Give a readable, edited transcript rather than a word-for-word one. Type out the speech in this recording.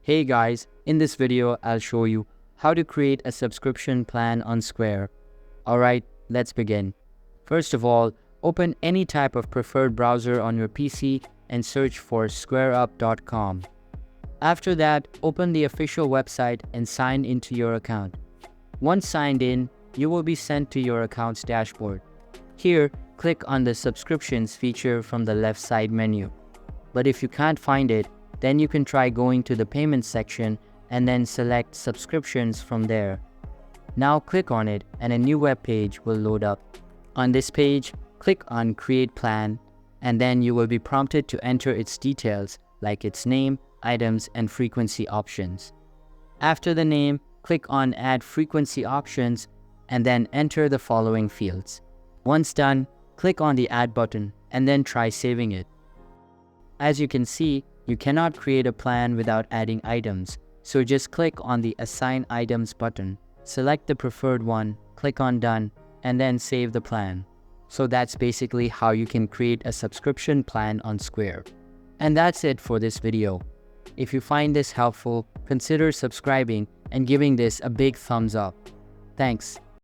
Hey guys, in this video I'll show you how to create a subscription plan on Square. Alright, let's begin. First of all, open any type of preferred browser on your PC and search for squareup.com. After that, open the official website and sign into your account. Once signed in, you will be sent to your account's dashboard. Here, click on the subscriptions feature from the left side menu. But if you can't find it, then you can try going to the payments section and then select subscriptions from there. Now click on it and a new web page will load up. On this page, click on Create Plan, and then you will be prompted to enter its details like its name, items, and frequency options. After the name, click on Add Frequency Options and then enter the following fields. Once done, click on the Add button and then try saving it. As you can see, you cannot create a plan without adding items, so just click on the Assign Items button, select the preferred one, click on Done, and then save the plan. So that's basically how you can create a subscription plan on Square. And that's it for this video. If you find this helpful, consider subscribing and giving this a big thumbs up. Thanks.